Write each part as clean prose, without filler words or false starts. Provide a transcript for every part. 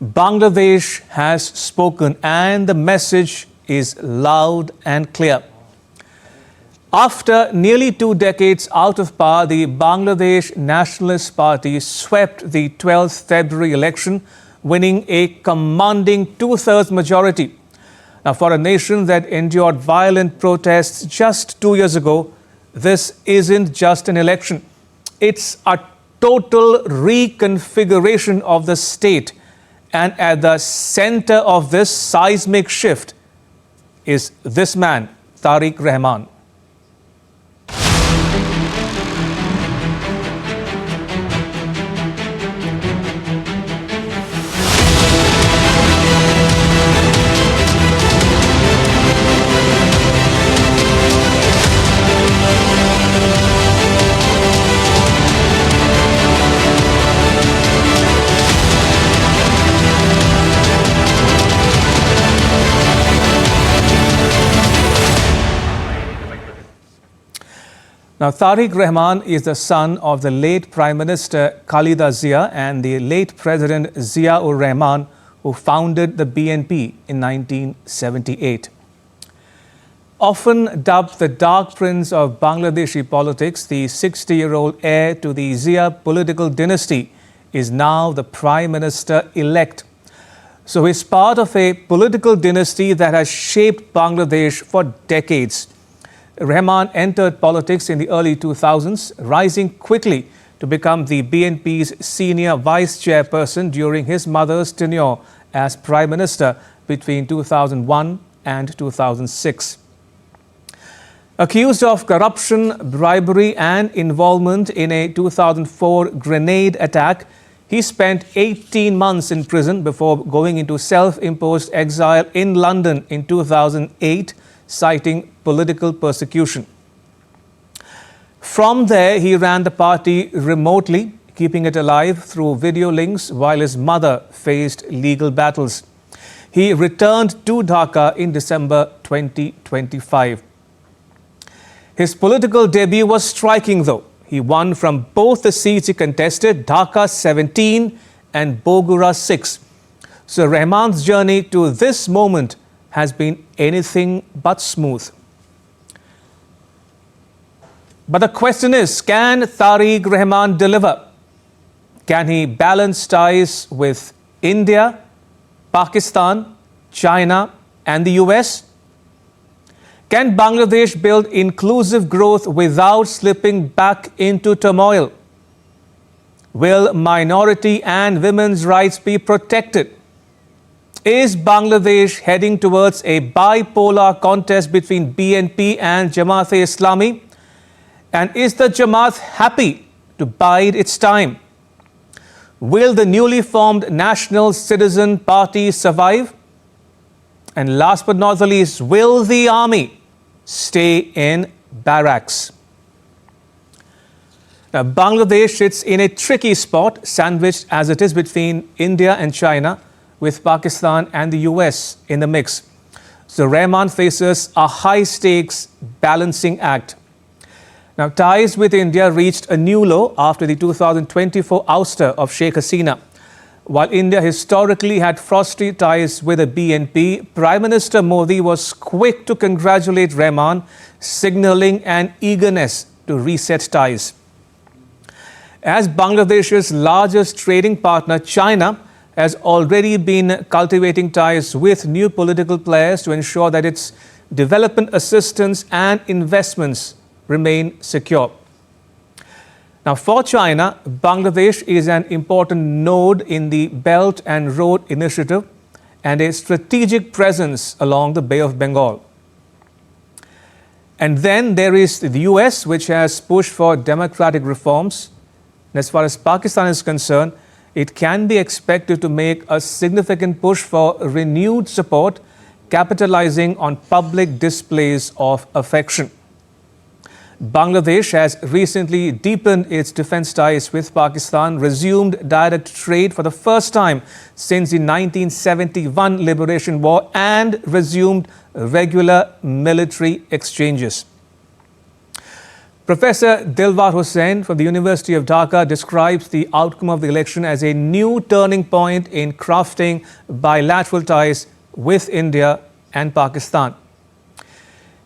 Bangladesh has spoken and the message is loud and clear. After nearly 2 decades out of power, the Bangladesh Nationalist Party swept the 12th February election, winning a commanding 2/3 majority. Now, for a nation that endured violent protests just 2 years ago, this isn't just an election. It's a total reconfiguration of the state. And at the center of this seismic shift is this man, Tarique Rahman. Now, Tariq Rahman is the son of the late Prime Minister Khalida Zia and the late President Zia-ur-Rahman, who founded the BNP in 1978. Often dubbed the Dark Prince of Bangladeshi politics, the 60-year-old heir to the Zia political dynasty is now the Prime Minister-elect. So he's part of a political dynasty that has shaped Bangladesh for decades. Rahman entered politics in the early 2000s, rising quickly to become the BNP's senior vice chairperson during his mother's tenure as Prime Minister between 2001 and 2006. Accused of corruption, bribery and involvement in a 2004 grenade attack, he spent 18 months in prison before going into self-imposed exile in London in 2008, citing political persecution. From there, he ran the party remotely, keeping it alive through video links while his mother faced legal battles. He returned to Dhaka in December 2025. His political debut was striking, though. He won from both the seats he contested, Dhaka 17 and Bogura 6. So Rahman's journey to this moment has been anything but smooth. But the question is, can Tariq Rahman deliver? Can he balance ties with India, Pakistan, China and the US? Can Bangladesh build inclusive growth without slipping back into turmoil? Will minority and women's rights be protected? Is Bangladesh heading towards a bipolar contest between BNP and Jamaat-e-Islami? And is the Jamaat happy to bide its time? Will the newly formed National Citizen Party survive? And last but not the least, will the army stay in barracks? Now, Bangladesh sits in a tricky spot, sandwiched as it is between India and China, with Pakistan and the US in the mix. So Rahman faces a high-stakes balancing act. Now, ties with India reached a new low after the 2024 ouster of Sheikh Hasina. While India historically had frosty ties with the BNP, Prime Minister Modi was quick to congratulate Rahman, signaling an eagerness to reset ties. As Bangladesh's largest trading partner, China has already been cultivating ties with new political players to ensure that its development assistance and investments remain secure. Now, for China, Bangladesh is an important node in the Belt and Road Initiative and a strategic presence along the Bay of Bengal. And then there is the US, which has pushed for democratic reforms. And as far as Pakistan is concerned, it can be expected to make a significant push for renewed support, capitalizing on public displays of affection. Bangladesh has recently deepened its defense ties with Pakistan, resumed direct trade for the first time since the 1971 Liberation War, and resumed regular military exchanges. Professor Dilwar Hussain from the University of Dhaka describes the outcome of the election as a new turning point in crafting bilateral ties with India and Pakistan.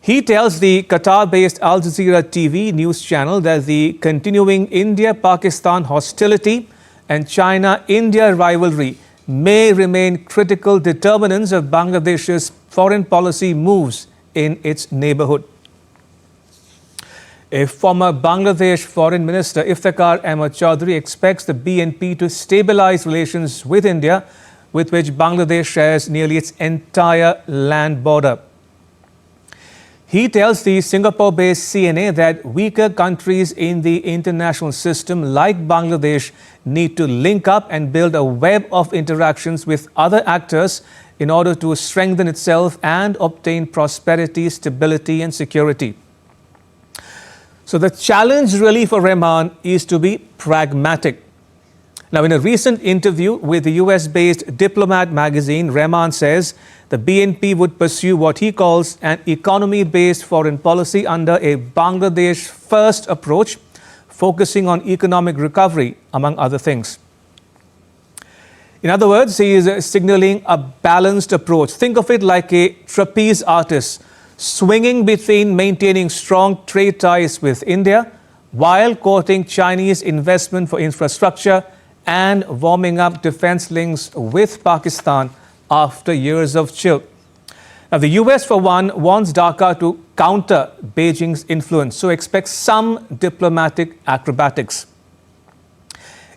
He tells the Qatar-based Al Jazeera TV news channel that the continuing India-Pakistan hostility and China-India rivalry may remain critical determinants of Bangladesh's foreign policy moves in its neighborhood. A former Bangladesh Foreign Minister, Iftikhar Ahmed Chaudhry, expects the BNP to stabilize relations with India, with which Bangladesh shares nearly its entire land border. He tells the Singapore-based CNA that weaker countries in the international system like Bangladesh need to link up and build a web of interactions with other actors in order to strengthen itself and obtain prosperity, stability and security. So the challenge really for Rahman is to be pragmatic. Now, in a recent interview with the US-based Diplomat magazine, Rahman says the BNP would pursue what he calls an economy-based foreign policy under a Bangladesh-first approach, focusing on economic recovery, among other things. In other words, he is signaling a balanced approach. Think of it like a trapeze artist, swinging between maintaining strong trade ties with India while courting Chinese investment for infrastructure and warming up defense links with Pakistan after years of chill. Now, the US, for one, wants Dhaka to counter Beijing's influence, so expects some diplomatic acrobatics.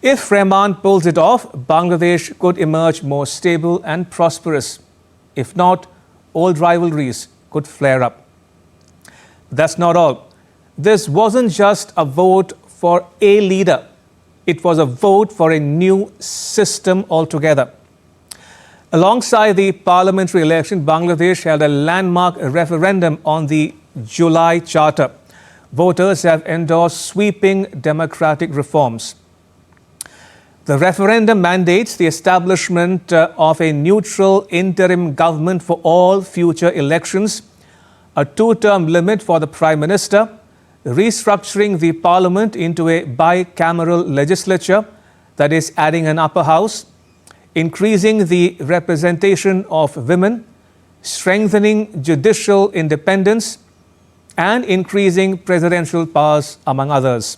If Rahman pulls it off, Bangladesh could emerge more stable and prosperous. If not, old rivalries could flare up. That's not all. This wasn't just a vote for a leader. It was a vote for a new system altogether. Alongside the parliamentary election, Bangladesh held a landmark referendum on the July Charter. Voters have endorsed sweeping democratic reforms. The referendum mandates the establishment of a neutral interim government for all future elections, a two-term limit for the Prime Minister, restructuring the parliament into a bicameral legislature, that is, adding an upper house, increasing the representation of women, strengthening judicial independence, and increasing presidential powers, among others.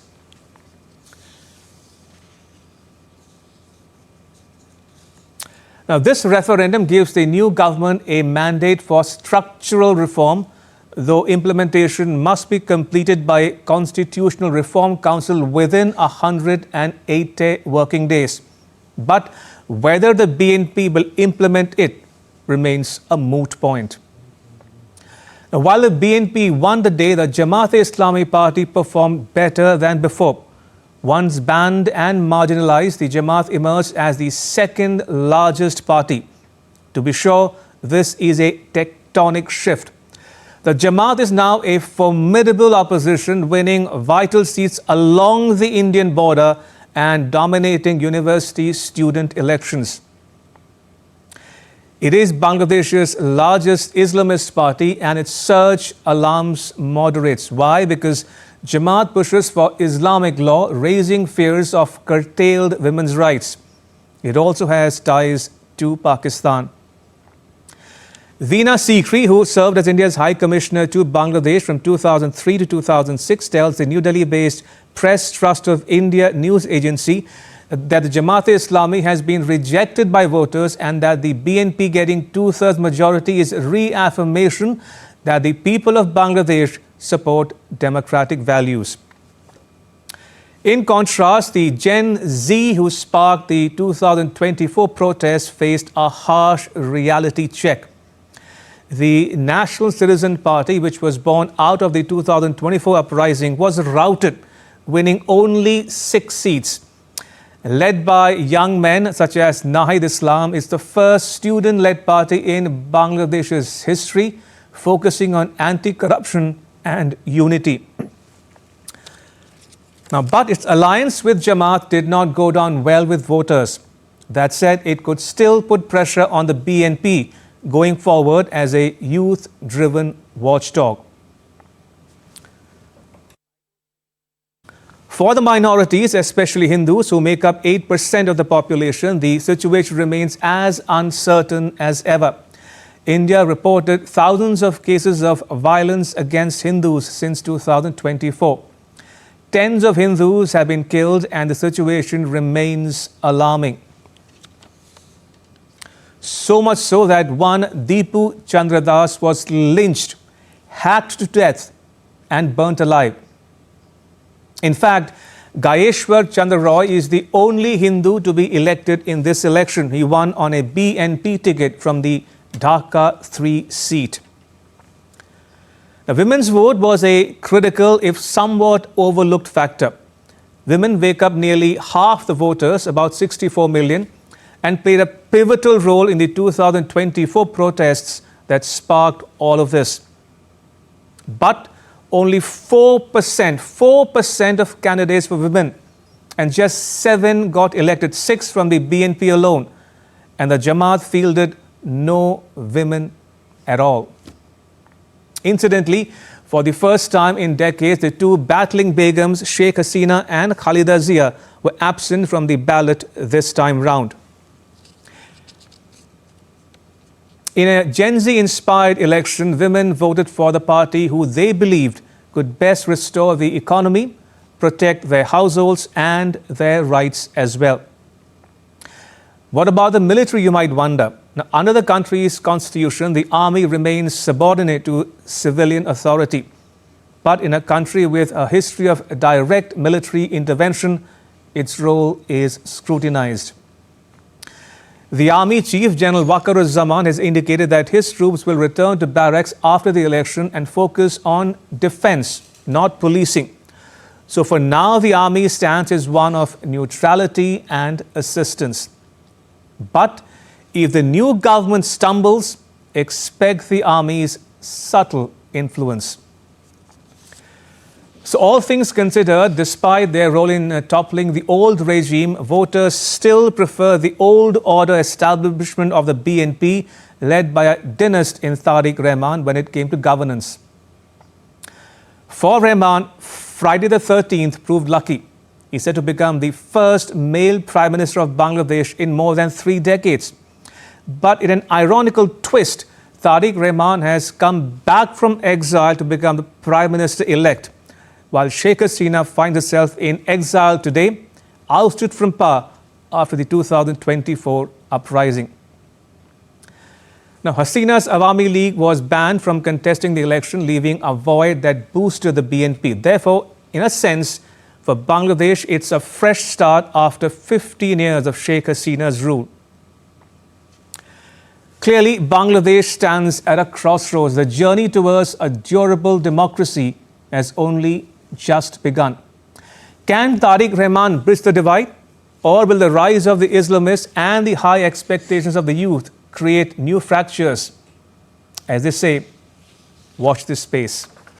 Now, this referendum gives the new government a mandate for structural reform, though implementation must be completed by Constitutional Reform Council within 180 working days. But whether the BNP will implement it remains a moot point. Now, while the BNP won the day, the Jamaat-e-Islami Party performed better than before. Once banned and marginalized, the Jamaat emerged as the second largest party. To be sure, this is a tectonic shift. The Jamaat is now a formidable opposition, winning vital seats along the Indian border and dominating university student elections. It is Bangladesh's largest Islamist party, and its surge alarms moderates. Why? Because Jamaat pushes for Islamic law, raising fears of curtailed women's rights. It also has ties to Pakistan. Veena Sikri, who served as India's High Commissioner to Bangladesh from 2003 to 2006, tells the New Delhi-based Press Trust of India news agency that the Jamaat-e-Islami has been rejected by voters and that the BNP getting two-thirds majority is reaffirmation that the people of Bangladesh support democratic values. In contrast, the Gen Z who sparked the 2024 protests faced a harsh reality check. The National Citizen Party, which was born out of the 2024 uprising, was routed, winning only 6 seats. Led by young men such as Nahid Islam, it's the first student-led party in Bangladesh's history, focusing on anti-corruption and unity. Now, but its alliance with Jamaat did not go down well with voters. That said, it could still put pressure on the BNP going forward as a youth-driven watchdog. For the minorities, especially Hindus, who make up 8% of the population, the situation remains as uncertain as ever. India reported thousands of cases of violence against Hindus since 2024. Tens of Hindus have been killed and the situation remains alarming. So much so that one Deepu Chandradas was lynched, hacked to death and burnt alive. In fact, Gayeshwar Chandra Roy is the only Hindu to be elected in this election. He won on a BNP ticket from the Dhaka 3 seat. The women's vote was a critical, if somewhat overlooked factor. Women make up nearly half the voters, about 64 million, and played a pivotal role in the 2024 protests that sparked all of this. But only 4% of candidates were women, and just 7 got elected, 6 from the BNP alone, and the Jamaat fielded no women at all. Incidentally, for the first time in decades, the two battling Begums, Sheikh Hasina and Khalida Zia, were absent from the ballot this time round. In a Gen Z-inspired election, women voted for the party who they believed could best restore the economy, protect their households and their rights as well. What about the military, you might wonder? Now, under the country's constitution, the army remains subordinate to civilian authority. But in a country with a history of direct military intervention, its role is scrutinized. The Army Chief General Waqar-uz-Zaman has indicated that his troops will return to barracks after the election and focus on defense, not policing. So for now, the Army's stance is one of neutrality and assistance. But if the new government stumbles, expect the Army's subtle influence. So all things considered, despite their role in toppling the old regime, voters still prefer the old order establishment of the BNP, led by a dynast in Tarique Rahman when it came to governance. For Rahman, Friday the 13th proved lucky. He's said to become the first male Prime Minister of Bangladesh in more than 3 decades. But in an ironical twist, Tariq Rahman has come back from exile to become the Prime Minister-elect, while Sheikh Hasina finds herself in exile today, ousted from power after the 2024 uprising. Now, Hasina's Awami League was banned from contesting the election, leaving a void that boosted the BNP. Therefore, in a sense, for Bangladesh, it's a fresh start after 15 years of Sheikh Hasina's rule. Clearly, Bangladesh stands at a crossroads. The journey towards a durable democracy has only just begun. Can Tariq Rahman bridge the divide? Or will the rise of the Islamists and the high expectations of the youth create new fractures? As they say, watch this space.